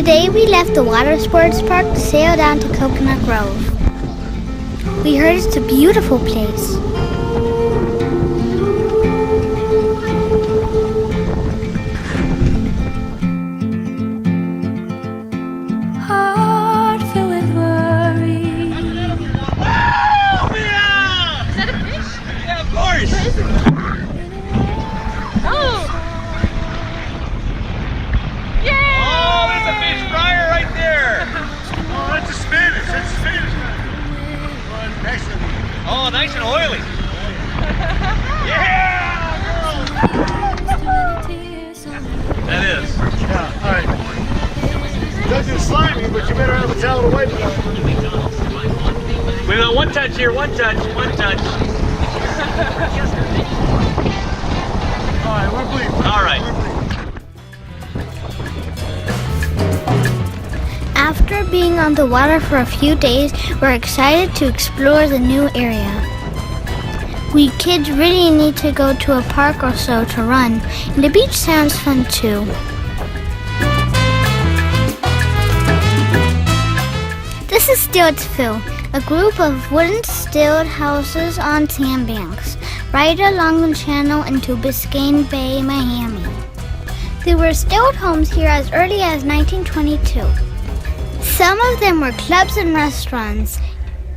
Today we left the water sports park to sail down to Coconut Grove. We heard it's a beautiful place. Heart filled with worry. Oh, yeah! Is that a fish? Yeah, of course. What is it? Oh! Yeah! Oh, there's a fish fryer right there. Oh, that's a Spanish. That's a Spanish. Oh, nice and oily. Yeah, girls. That is. Yeah, all right. Doesn't slimy, but you better have a towel to wipe it off. We got one touch here, one touch, one touch. All right, we're bleeding. All right. After being on the water for a few days, we're excited to explore the new area. We kids really need to go to a park or so to run, and the beach sounds fun too. This is Stiltsville, a group of wooden stilted houses on sandbanks, right along the channel into Biscayne Bay, Miami. There were stilt homes here as early as 1922. Some of them were clubs and restaurants,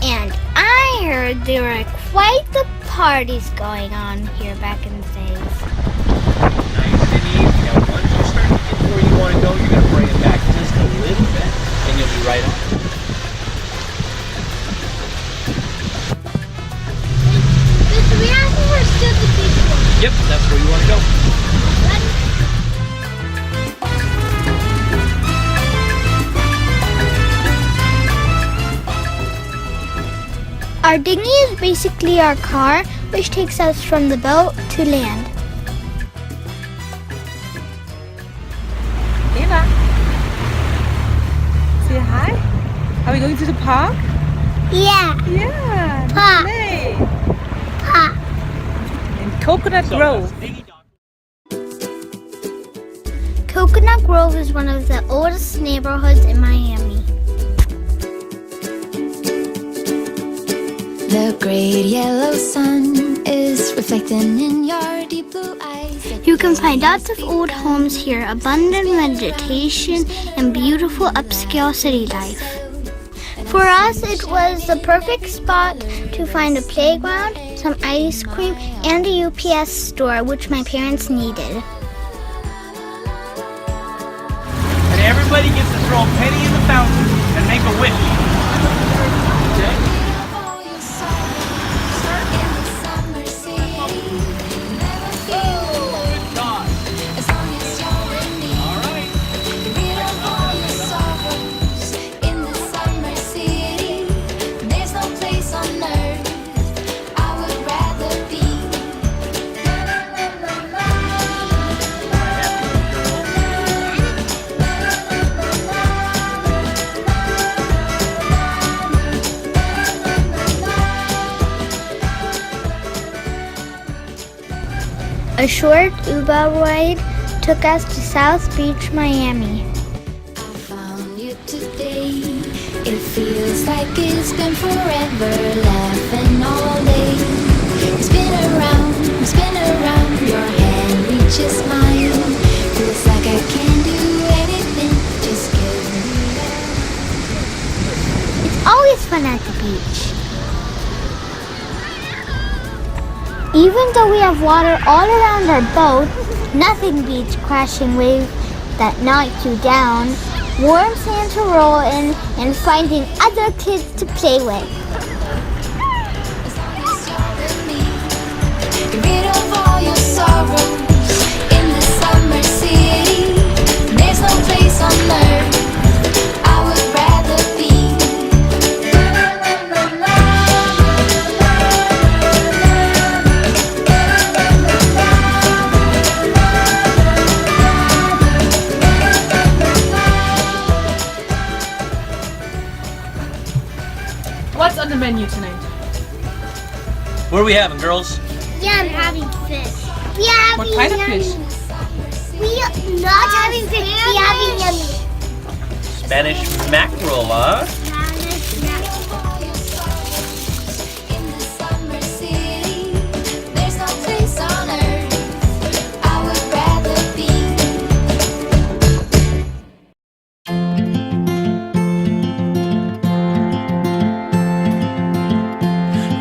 and I heard there were quite the parties going on here back in the days. Nice and easy. Now, once you start to get to where you want to go, you're going to bring it back just a little bit, and you'll be right on. The reason we're still the beach one. Yep, that's where you want to go. Our dinghy is basically our car, which takes us from the boat to land. Eva, say hi. Are we going to the park? Yeah, Yeah. Park. Play. pa. In Coconut Grove. Coconut Grove is one of the oldest neighborhoods in Miami. The great yellow sun is reflecting in your deep blue eyes. You can find lots of old homes here, abundant vegetation, and beautiful upscale city life. For us, it was the perfect spot to find a playground, some ice cream, and a UPS store, which my parents needed. And everybody gets to throw a penny in the fountain and make a wish. Okay? A short Uber ride took us to South Beach, Miami. I found you today. It feels like it's been forever, laughing all day. We spin around, your hand reaches mine. Feels like I can do anything, just give me that. It's always fun at the beach. Even though we have water all around our boat, nothing beats crashing waves that knock you down, warm sand to roll in, and finding other kids to play with. As long as you're with me, get rid of all your sorrows. In the summer city, there's no place on earth I would rather be. What's on the menu tonight? What are we having, girls? Yeah, I'm having fish. We are What having kind of yummy. fish? We are not having fish. We are having yummy. Spanish mackerel, huh? In the summer city, there's no place on earth I would rather be.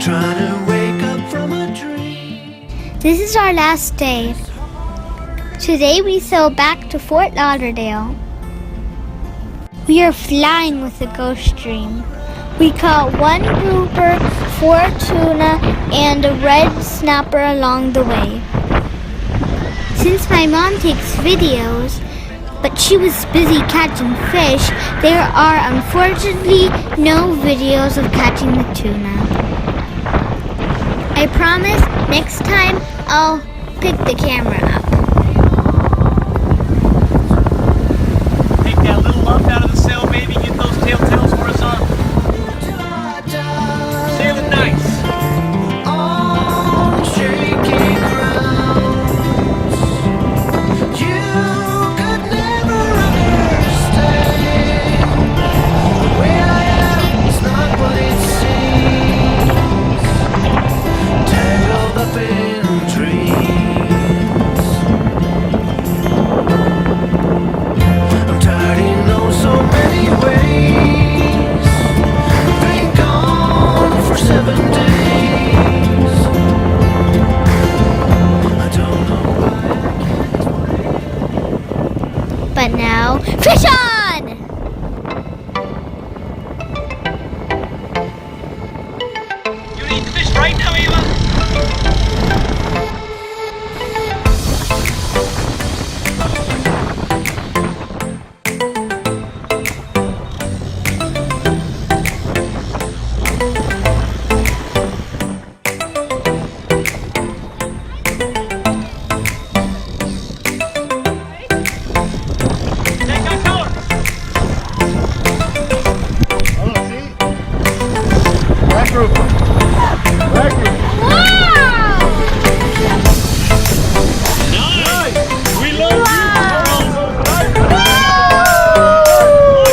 Trying to wake up from a dream. This is our last day. Today we sail back to Fort Lauderdale. We are flying with the ghost stream. We caught 1 grouper, 4 tuna, and a red snapper along the way. Since my mom takes videos, but she was busy catching fish, there are unfortunately no videos of catching the tuna. I promise next time I'll pick the camera up. Take that little lump out of the sail, baby. Get those tails horizontal. Sail it nice. On shaky grounds, you could never understand. The way I am is not what it seems. Tangled up in dreams. I'm tired in oh so many ways. Been gone for 7 days. I don't know why. But now, fish on! You need fish right now, Eva? Take our colors. Oh, see? Black grouper. Black grouper. Nice. We love Wow. you.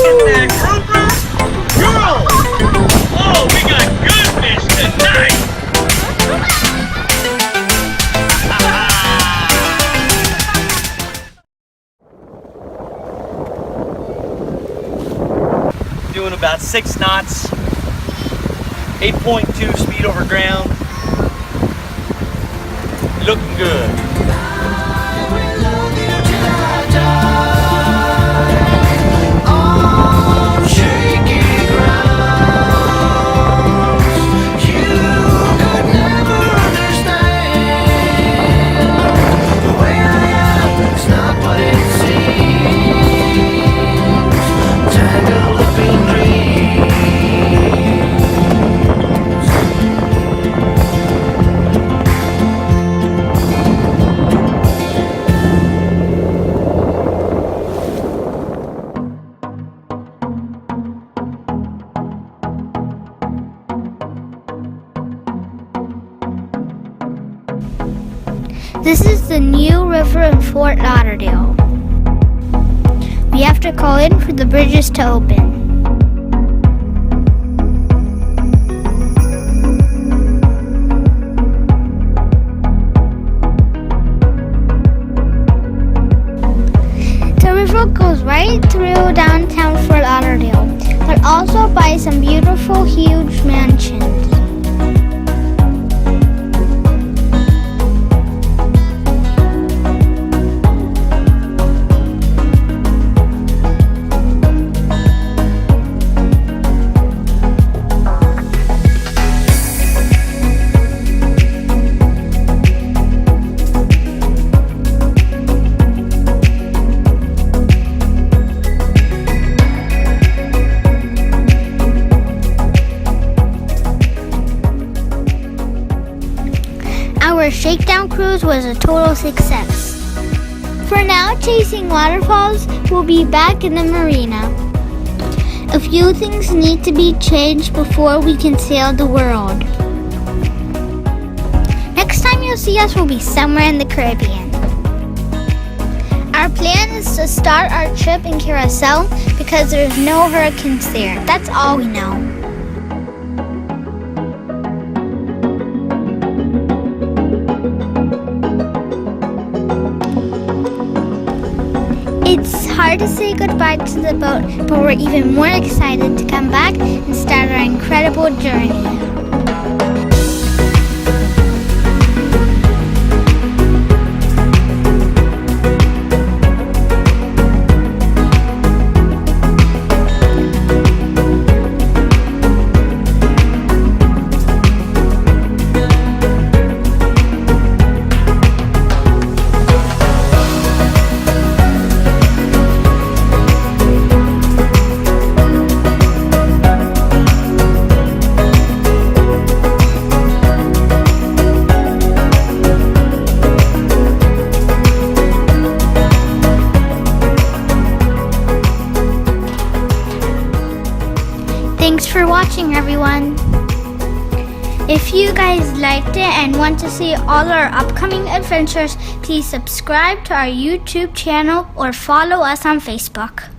Look at that grouper. Girl. Oh, we got good fish tonight. Doing about 6 knots, 8.2 speed over ground. Looking good. I will love you till I die. On shaky grounds, you could never understand. The way I am is not what it seems. Tangled up in dreams. This is the new river in Fort Lauderdale. We have to call in for the bridges to open. The river goes right through downtown Fort Lauderdale, but also by some beautiful, huge mansions. Our shakedown cruise was a total success. For now, chasing waterfalls, we'll be back in the marina. A few things need to be changed before we can sail the world. Next time you'll see us will be somewhere in the Caribbean. Our Our plan is to start our trip in Curacao because there's no hurricanes there. That's all we know. It's hard to say goodbye to the boat, but we're even more excited to come back and start our incredible journey. Thanks for watching, everyone. If you guys liked it and want to see all our upcoming adventures, please subscribe to our YouTube channel or follow us on Facebook.